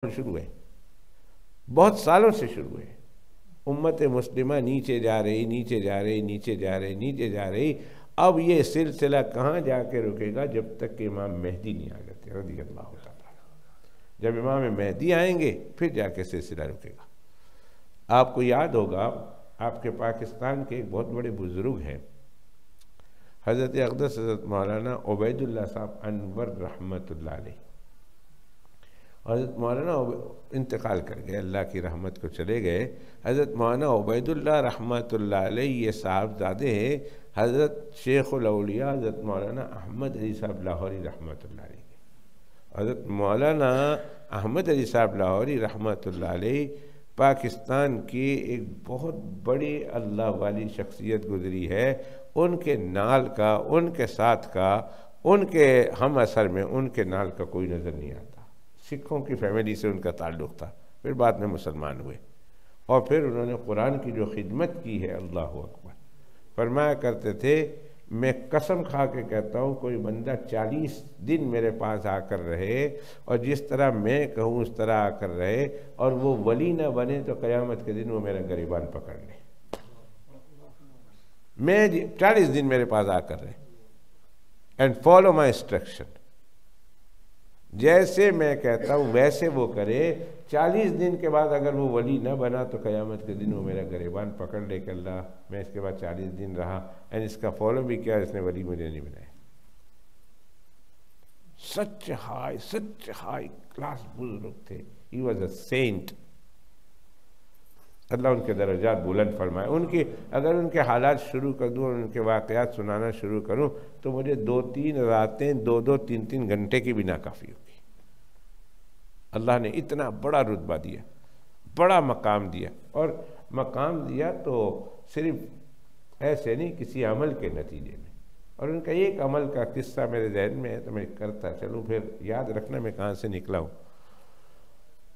शुरू है, बहुत सालों से शुरू है। उम्मत मुस्लिमा नीचे जा रही, नीचे जा रही, नीचे जा रही, नीचे जा रही। अब ये सिलसिला कहाँ जाके रुकेगा? जब तक कि इमाम मेहदी नहीं आ जाते रज़ियल्लाहु ताला। जब इमाम मेहदी आएंगे फिर जाके सिलसिला रुकेगा। आपको याद होगा, आपके पाकिस्तान के एक बहुत बड़े बुजुर्ग हैं, हज़रत अक़दस हज़रत मौलाना उबैदुल्लाह साहब अनवर रहमतुल्लाह अलैह। हज़रत मौलाना इंतकाल कर गए, अल्लाह की रहमत को चले गए। हज़रत मौलाना उबैदुल्लाह रहमतुल्लाह अलैह ये साहबज़ादे हैं हज़रत शेखुल औलिया हज़रत मौलाना अहमद अली साहब लाहौरी रहमतुल्लाह अलैह के। हज़रत मौलाना अहमद अली साहब लाहौरी रहमतुल्लाह अलैह पाकिस्तान की एक बहुत बड़ी अल्लाह वाली शख्सियत गुजरी है। उनके नाल का, उनके साथ का, उनके हम असर में उनके नाल का कोई नज़र नहीं आता। सिखों की फैमिली से उनका ताल्लुक़ था, फिर बाद में मुसलमान हुए और फिर उन्होंने कुरान की जो खिदमत की है, अल्लाह अकबर। फरमाया करते थे, मैं कसम खा के कहता हूँ, कोई बंदा 40 दिन मेरे पास आकर रहे और जिस तरह मैं कहूँ उस तरह आकर रहे और वो वली ना बने तो क़यामत के दिन वो मेरा गिरबान पकड़ ले। मैं 40 दिन मेरे पास आकर रहे एंड फॉलो माई इंस्ट्रक्शन, जैसे मैं कहता हूँ वैसे वो करे। 40 दिन के बाद अगर वो वली न बना तो क़यामत के दिन वो मेरा गिरबान पकड़ ले कि अल्लाह, मैं इसके बाद 40 दिन रहा एंड इसका फॉलो भी किया, इसने वली मुझे नहीं बनाया। सच हाई क्लास बुजुर्ग थे। He was a saint. अल्लाह उनके दर्जात बुलंद फरमाए। उनकी अगर उनके हालात शुरू कर दूँ और उनके वाक़यात सुनाना शुरू करूँ तो मुझे 2-3 रातें 2-2, 3-3 घंटे की भी नाकाफ़ी होगी। अल्लाह ने इतना बड़ा रुतबा दिया, बड़ा मकाम दिया, और मकाम दिया तो सिर्फ ऐसे नहीं, किसी अमल के नतीजे में। और उनका एक अमल का किस्सा मेरे जहन में है तो मैं करता चलूँ, फिर याद रखना मैं कहाँ से निकला हूँ।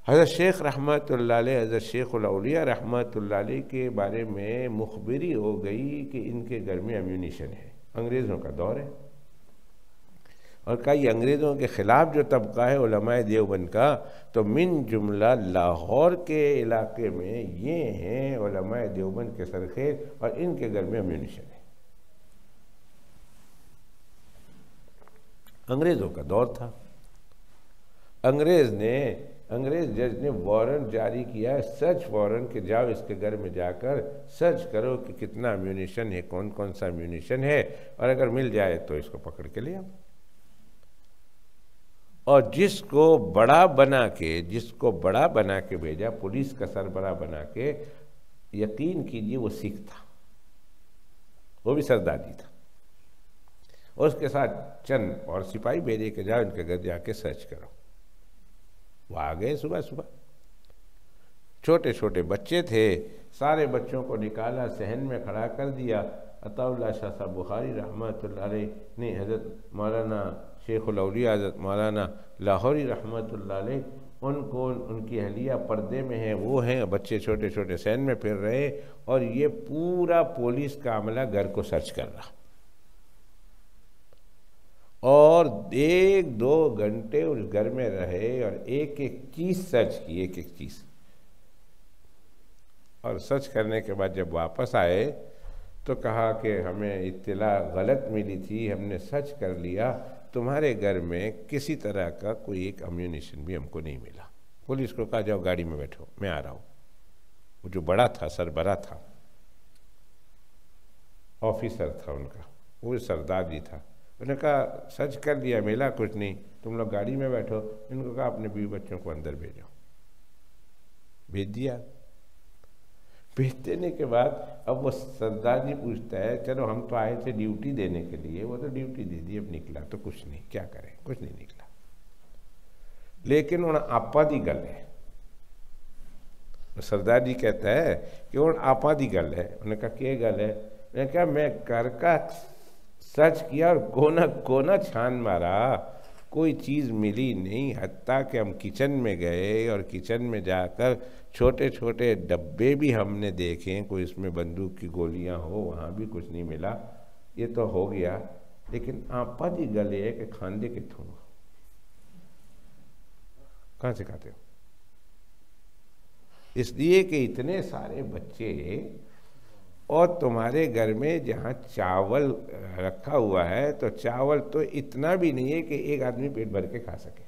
हज़रत शेख रहमतुल्लाह अलैह, हज़रत शेखुल औलिया रहमतुल्लाह अलैह के बारे में मुखबिरी हो गई कि इनके घर में अम्यूनिशन है। अंग्रेज़ों का दौर है और कई अंग्रेज़ों के ख़िलाफ़ जो तबका है उलमाए देवबंद का, तो मिन जुमला लाहौर के इलाके में ये हैं उलमाए देवबंद के सरखेज़, और इनके घर में अम्यूनिशन है। अंग्रेज़ों का दौर था। अंग्रेज़ जज ने वारंट जारी किया, सर्च वारंट, कि जाओ इसके घर में जाकर सर्च करो कि कितना अम्यूनिशन है, कौन कौन सा अम्यूनिशन है, और अगर मिल जाए तो इसको पकड़ के ले आओ। और जिसको बड़ा बना के भेजा, पुलिस का सरबरा बना के, यकीन कीजिए वो सिख था, वो भी सरदारी था, और उसके साथ चंद और सिपाही भेजे के जाओ इनके घर जाके सर्च करो। वो आ गए सुबह सुबह। छोटे छोटे बच्चे थे, सारे बच्चों को निकाला, सहन में खड़ा कर दिया। अताउल्लाह शाह साहब बुखारी रहमतुल्लाह अलैह ने हज़रत मौलाना शेखुल औलिया हज़रत मौलाना लाहौरी रहमतुल्लाह अलैह उनको, उनकी अहलिया पर्दे में हैं, वो हैं, बच्चे छोटे छोटे सहन में फिर रहे, और ये पूरा पुलिस का अमला घर को सर्च कर रहा। और 1-2 घंटे उस घर में रहे और एक एक चीज़ सर्च की, एक एक चीज़। और सर्च करने के बाद जब वापस आए तो कहा कि हमें इत्तला गलत मिली थी, हमने सर्च कर लिया, तुम्हारे घर में किसी तरह का कोई एक अम्यूनिशन भी हमको नहीं मिला। पुलिस को कहा जाओ गाड़ी में बैठो, मैं आ रहा हूँ। वो जो बड़ा था, सरबरा था, ऑफिसर था उनका, वो सरदार जी था। उन्होंने कहा सर्च कर लिया, मिला कुछ नहीं, तुम लोग गाड़ी में बैठो। इनको कहा अपने बीवी बच्चों को अंदर भेजो। भेज दिया। भेज देने के बाद अब वो सरदार जी पूछता है, चलो हम तो आए थे ड्यूटी देने के लिए, वो तो ड्यूटी दे दी, अब निकला तो कुछ नहीं, क्या करें, कुछ नहीं निकला। लेकिन उन्हें आपा दी गल है। सरदार जी कहता है कि उन आपा दी गल है। उन्होंने कहा क्या गल है? मैंने कहा मैं घर का सर्च किया और कोना कोना छान मारा, कोई चीज़ मिली नहीं। हत्ता कि हम किचन में गए और किचन में जाकर छोटे छोटे डब्बे भी हमने देखे, कोई इसमें बंदूक की गोलियां हो, वहाँ भी कुछ नहीं मिला। ये तो हो गया, लेकिन आपा दी गले है कि खांदे कितों, कहाँ से खाते हो? इसलिए कि इतने सारे बच्चे और तुम्हारे घर में जहाँ चावल रखा हुआ है तो चावल तो इतना भी नहीं है कि एक आदमी पेट भर के खा सके,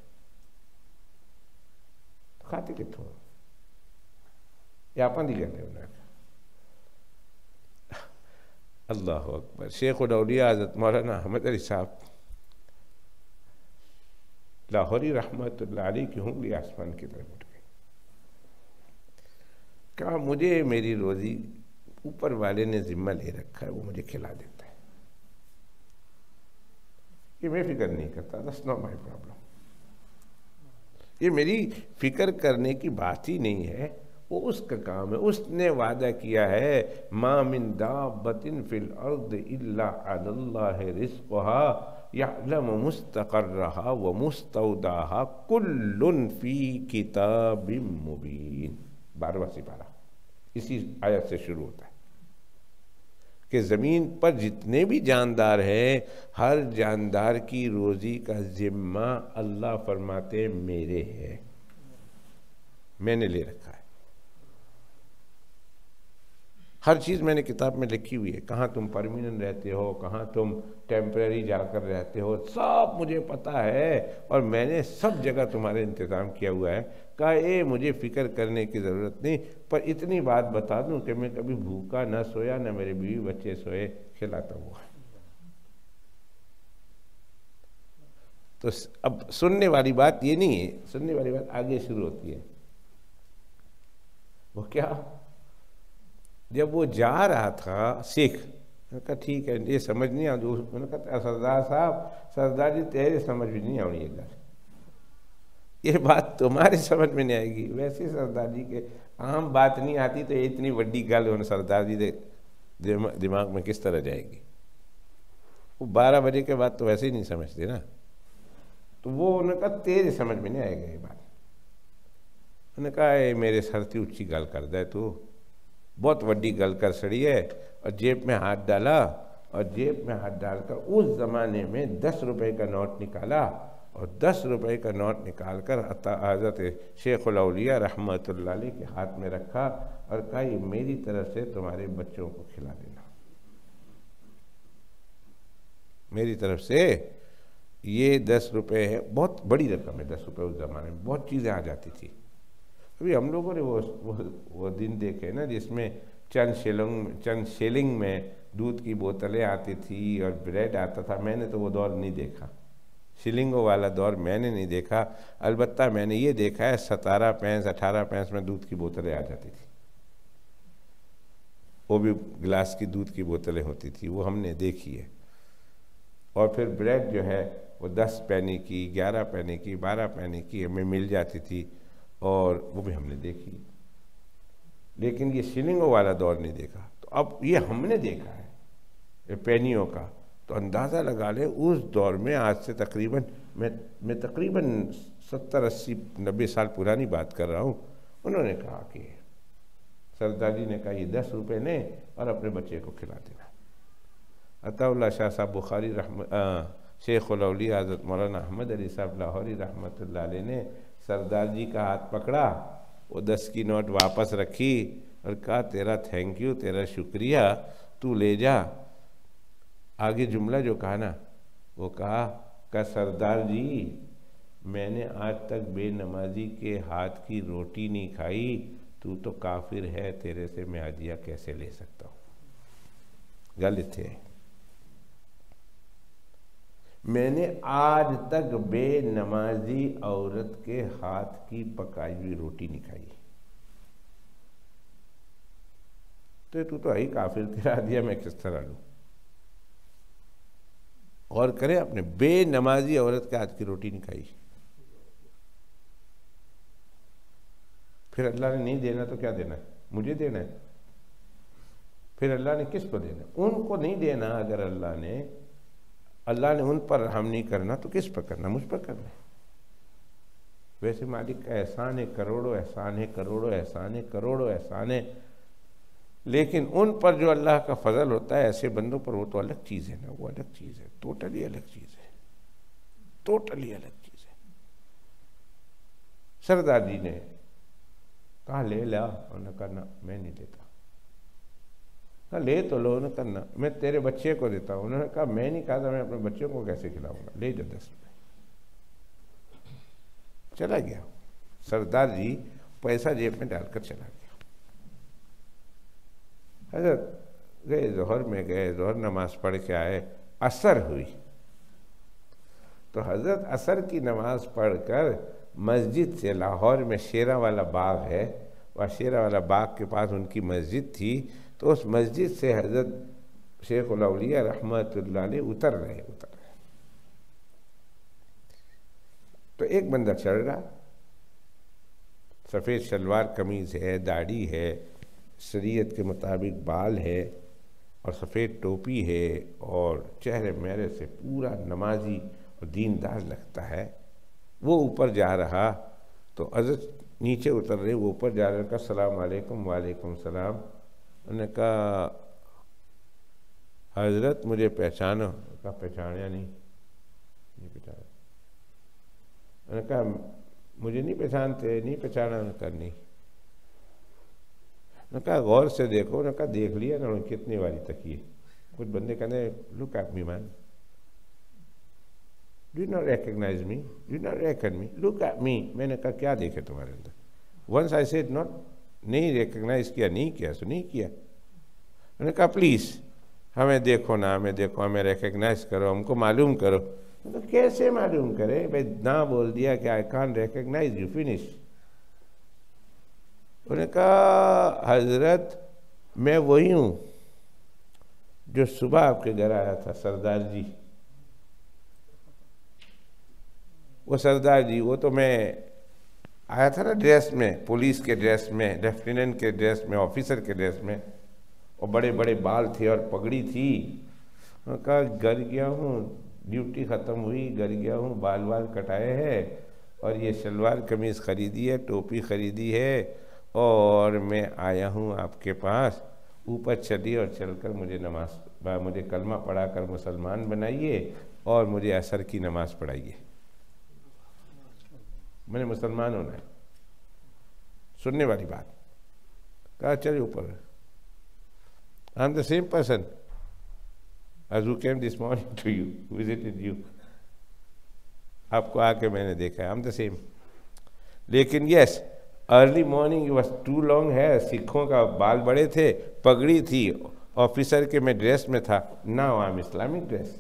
तो खाते कितों यापन ही करते हैं। अल्लाह अकबर। शेख उलौलिया हज़रत मौलाना अहमद अली साहब लाहौरी रहमतुल्लाह अलैह की उंगली आसमान की तरफ उठ गई। कहा मुझे मेरी रोजी ऊपर वाले ने जिम्मा ले रखा है, वो मुझे खिला देता है, ये मैं फिक्र नहीं करता, दैट्स नॉट माय प्रॉब्लम। ये मेरी फिक्र करने की बात ही नहीं है, वो उसका काम है। उसने वादा किया है मा मिन दाब्बतिन फिल अर्द इल्ला अलल्लाहि रिज़्क़ुहा यअलमु मुस्तक़र्रहा व मुस्तौदाहा कुल्लुन फी किताबिम मुबीन। 12वां सिपारा इसी आयत से शुरू होता है कि ज़मीन पर जितने भी जानदार हैं, हर जानदार की रोज़ी का ज़िम्मा अल्लाह फरमाते मेरे है, मैंने ले रखा है। हर चीज़ मैंने किताब में लिखी हुई है, कहाँ तुम परमानेंट रहते हो, कहाँ तुम टेम्परेरी जाकर रहते हो, सब मुझे पता है और मैंने सब जगह तुम्हारे इंतज़ाम किया हुआ है। कहा ये मुझे फ़िक्र करने की ज़रूरत नहीं, पर इतनी बात बता दूं कि मैं कभी भूखा न सोया, न मेरे बीवी बच्चे सोए, खिलाता हुआ। तो अब सुनने वाली बात ये नहीं है, सुनने वाली बात आगे शुरू होती है। वो क्या, जब वो जा रहा था सिख, मैंने कहा ठीक है ये समझ नहीं आ, मैंने कहा सरदार साहब, सरदार जी तेरे समझ में नहीं आनी, ये बात तुम्हारे समझ में नहीं आएगी। वैसे सरदार जी के आम बात नहीं आती तो इतनी बड़ी गल उन्हें सरदार जी दे दिमाग में किस तरह जाएगी। वो 12 बजे के बाद तो वैसे ही नहीं समझते ना, तो वो उन्होंने कहा तेरे समझ में नहीं आएगा ये बात। उन्होंने कहा मेरे सरती ऊँची गल कर दे तू, बहुत बड़ी गल कर सड़ी है। और जेब में हाथ डाला और जेब में हाथ डालकर उस ज़माने में 10 रुपए का नोट निकाला और 10 रुपए का नोट निकाल कर हज़रत शेखुल औलिया रहमतुल्लाह अलैह के हाथ में रखा और कहा ये मेरी तरफ से तुम्हारे बच्चों को खिला देना, मेरी तरफ से ये 10 रुपए है। बहुत बड़ी रकम है 10 रुपये, उस ज़माने में बहुत चीज़ें आ जाती थी। अभी हम लोगों ने वो दिन देखे ना जिसमें चंद शिलिंग में दूध की बोतलें आती थी और ब्रेड आता था। मैंने तो वो दौर नहीं देखा, शिलिंगों वाला दौर मैंने नहीं देखा। अलबत्ता मैंने ये देखा है 17 पैंस 18 पैंस में दूध की बोतलें आ जाती थी, वो भी गिलास की दूध की बोतलें होती थी, वो हमने देखी है। और फिर ब्रेड जो है वो 10 पैने की, 11 पैने की, 12 पैने की हमें मिल जाती थी और वो भी हमने देखी। लेकिन ये शिलिंगों वाला दौर नहीं देखा। तो अब ये हमने देखा है ये पैनियों का, तो अंदाज़ा लगा ले उस दौर में आज से तकरीबन मैं तकरीबन 70 80 90 साल पुरानी बात कर रहा हूँ। उन्होंने कहा कि सरदार जी ने कहा ये 10 रुपये ने और अपने बच्चे को खिला देना। अताउल्लाह शाह साहब बुखारी शेखुल औलिया हज़रत मौलाना अहमद अली साहब लाहौरी रहमतुल्लाह अलैह ने सरदार जी का हाथ पकड़ा, वो 10 की नोट वापस रखी और कहा तेरा थैंक यू, तेरा शुक्रिया, तू ले जा। आगे जुमला जो कहा ना, वो कहा सरदार जी मैंने आज तक बेनमाजी के हाथ की रोटी नहीं खाई, तू तो काफिर है, तेरे से मैं हदिया कैसे ले सकता हूँ। गलत है, मैंने आज तक बेनमाजी औरत के हाथ की पकाई हुई रोटी नहीं खाई, तो तू तो ही काफिर, तेरा हदिया मैं किस तरह लूं। और करें अपने, बेनमाजी औरत के हाथ की रोटी नहीं खाई। फिर अल्लाह ने नहीं देना तो क्या देना है, मुझे देना है। फिर अल्लाह ने किसको देना, उनको नहीं देना। अगर अल्लाह ने उन पर रहम नहीं करना तो किस पर करना, मुझ पर करना है। वैसे मालिक का एहसान है, करोड़ों एहसान है, करोड़ों एहसान है, करोड़ों एहसान है, लेकिन उन पर जो अल्लाह का फजल होता है ऐसे बंदों पर, वो तो अलग चीज़ है ना, वो अलग चीज़ है, टोटली अलग चीज़ है, टोटली अलग चीज़ है। सरदार जी ने कहा ले ला, उन्होंने कहा ना मैं नहीं लेता। कहा ले तो लो, उन्होंने कहा ना मैं तेरे बच्चे को देता हूँ। उन्होंने कहा मैं नहीं खाता, मैं अपने बच्चों को कैसे खिलाऊंगा, ले जा 10 रुपये। चला गया। सरदार जी पैसा जेब में डालकर चला गया। हजरत गए, जोहर में गए, जोहर नमाज पढ़ के आए, असर हुई तो हजरत असर की नमाज पढ़कर मस्जिद से, लाहौर में शेरा वाला बाग है, वह शेरा वाला बाग के पास उनकी मस्जिद थी, तो उस मस्जिद से हजरत शेख उल औलिया रहमतुल्लाह अलैह उतर रहे। तो एक बंदा चढ़ रहा, सफ़ेद शलवार कमीज़ है, दाढ़ी है, शरीयत के मुताबिक बाल है और सफ़ेद टोपी है और चेहरे मेरे से पूरा नमाजी और दीनदार लगता है। वो ऊपर जा रहा तो हज़रत नीचे उतर रहे, वो ऊपर जा रहे, कहा सलाम अलैकुम। वालेकुम सलाम। उन्होंने कहा हज़रत मुझे पहचानो। कहा पहचाना नहीं पहचाना। उन्होंने कहा मुझे नहीं पहचानते, नहीं पहचाना। उन्होंने कहा नहीं। उन्होंने कहा गौर से देखो। उन्होंने कहा देख लिया ना, कितनी बारी तकिए। कुछ बंदे कहते look at me man, do not recognise me, do not reckon me, look at me. मैंने कहा क्या देखे तुम्हारे अंदर? वंस आई सेड नॉट, नहीं रिकग्नाइज किया, नहीं किया तो नहीं किया। उन्होंने कहा प्लीज़ हमें देखो ना, हमें देखो, हमें रिकग्नाइज करो, हमको मालूम करो। तो कैसे मालूम करे भाई, ना बोल दिया कि I can't recognise you, finish. उन्होंने कहा हजरत मैं वही हूँ जो सुबह आपके घर आया था, सरदार जी। वो सरदार जी, वो तो मैं आया था ना ड्रेस में, पुलिस के ड्रेस में, लेफ्टिनेंट के ड्रेस में, ऑफिसर के ड्रेस में, और बड़े बड़े बाल थे और पगड़ी थी। उन्होंने कहा घर गया हूँ, ड्यूटी ख़त्म हुई, घर गया हूँ, बाल बाल कटाए हैं और ये शलवार कमीज़ ख़रीदी है, टोपी ख़रीदी है और मैं आया हूँ आपके पास। ऊपर चलिए और चलकर मुझे मुझे कलमा पढ़ाकर मुसलमान बनाइए और मुझे असर की नमाज़ पढ़ाइए। मैंने मुसलमान होना है, सुनने वाली बात। कहा चलिए ऊपर। I am the same person as who came this morning to you, visited you. आपको आके मैंने देखा है, I'm the same. लेकिन yes, early morning was too long है, सिखों का बाल बड़े थे, पगड़ी थी, ऑफिसर के मैं ड्रेस में था। Now I'm Islamic dress.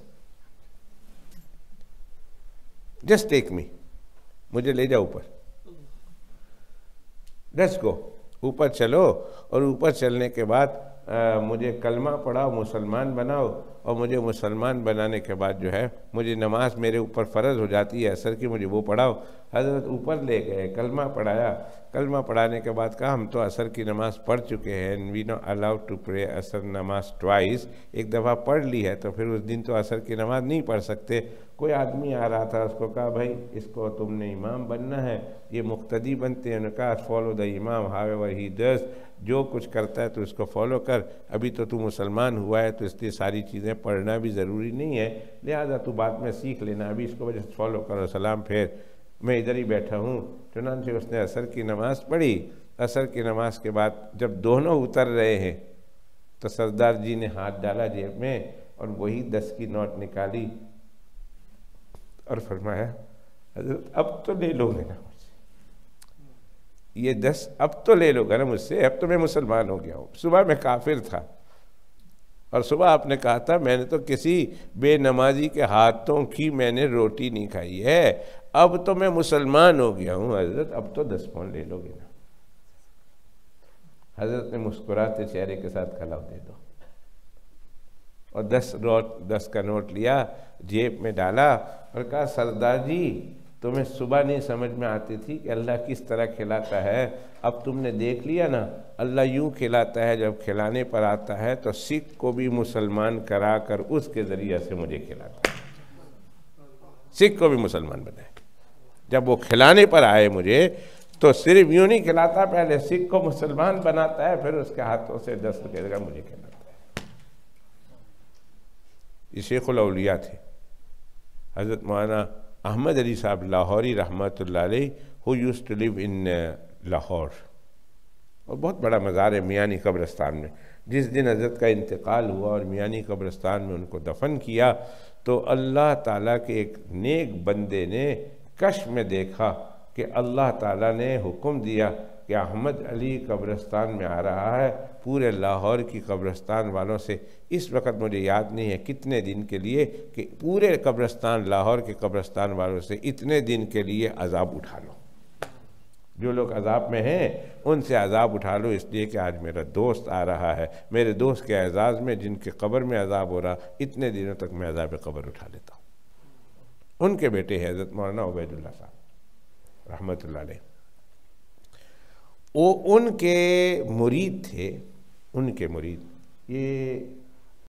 Just take me, मुझे ले जाओ ऊपर, let's go, ऊपर चलो। और ऊपर चलने के बाद मुझे कलमा पढ़ाओ, मुसलमान बनाओ, और मुझे मुसलमान बनाने के बाद जो है मुझे नमाज मेरे ऊपर फ़र्ज़ हो जाती है असर की, मुझे वो पढ़ाओ। हज़रत ऊपर ले गए, कलमा पढ़ाया। कलमा पढ़ाने के बाद कहा हम तो असर की नमाज़ पढ़ चुके हैं, we not allowed to pray असर नमाज ट्वाइस, एक दफ़ा पढ़ ली है तो फिर उस दिन तो असर की नमाज़ नहीं पढ़ सकते। कोई आदमी आ रहा था, उसको कहा भाई इसको तुमने इमाम बनना है, ये मुक्तदी बनते हैं। उन्होंने कहा फॉलो द इमाम हावेवर ही डज, जो कुछ करता है तो इसको फॉलो कर। अभी तो तू मुसलमान हुआ है तो इसलिए सारी चीज़ें पढ़ना भी ज़रूरी नहीं है, लिहाजा तू बाद में सीख लेना, अभी इसको वजह से फॉलो करो, सलाम फेर, मैं इधर ही बैठा हूँ। चुनांचे उसने असर की नमाज़ पढ़ी। असर की नमाज के बाद जब दोनों उतर रहे हैं तो सरदार जी ने हाथ डाला जेब में और वही 10 की नोट निकाली और फरमाया हज़रत अब तो ले लोगे ना मुझसे, ये 10 अब तो ले लोगे ना मुझसे, अब तो मैं मुसलमान हो गया हूँ। सुबह मैं काफिर था और सुबह आपने कहा था मैंने तो किसी बेनमाजी के हाथों की मैंने रोटी नहीं खाई है, अब तो मैं मुसलमान हो गया हूँ हज़रत, अब तो 10 पाउंड ले लोगे ना। हज़रत ने मुस्कुराते चेहरे के साथ कलाव दे दो और 10 का नोट लिया, जेब में डाला और कहा सरदार जी तुम्हें सुबह नहीं समझ में आती थी कि अल्लाह किस तरह खिलाता है, अब तुमने देख लिया ना, अल्लाह यूँ खिलाता है, जब खिलाने पर आता है तो सिख को भी मुसलमान करा कर उसके ज़रिए से मुझे खिलाता है, सिख को भी मुसलमान बनाए। जब वो खिलाने पर आए मुझे तो सिर्फ यूँ नहीं खिलाता, पहले सिख को मुसलमान बनाता है, फिर उसके हाथों से 10 रुपये का मुझे खिलाता है। ये शेखुल औलिया थे हज़रत मौलाना अहमद अली साहब लाहौरी रहमतुल्लाह अलैह, who used to live in Lahore. और बहुत बड़ा मज़ार है मियानी कब्रिस्तान में। जिस दिन हज़रत का इंतकाल हुआ और मियानी कब्रिस्तान में उनको दफन किया तो अल्लाह ताला के एक नेक बंदे ने कश में देखा कि अल्लाह ताला ने हुक्म दिया कि अहमद अली कब्रिस्तान में आ रहा है। पूरे लाहौर की कब्रिस्तान वालों से इस वक्त मुझे याद नहीं है कितने दिन के लिए, कि पूरे कब्रिस्तान लाहौर के कब्रिस्तान वालों से इतने दिन के लिए अजाब उठा लो, जो लोग अजाब में हैं उनसे अजाब उठा लो, इसलिए कि आज मेरा दोस्त आ रहा है, मेरे दोस्त के एजाज़ में जिनके कब्र में अजाब हो रहा, इतने दिनों तक मैं अजाब कब्र उठा लेता हूँ। उनके बेटे हैं हज़रत मौलाना उबैदुल्लाह साहब रहमतुल्लाह अलैह। वो उनके मुरीद थे, उनके मुरीद। ये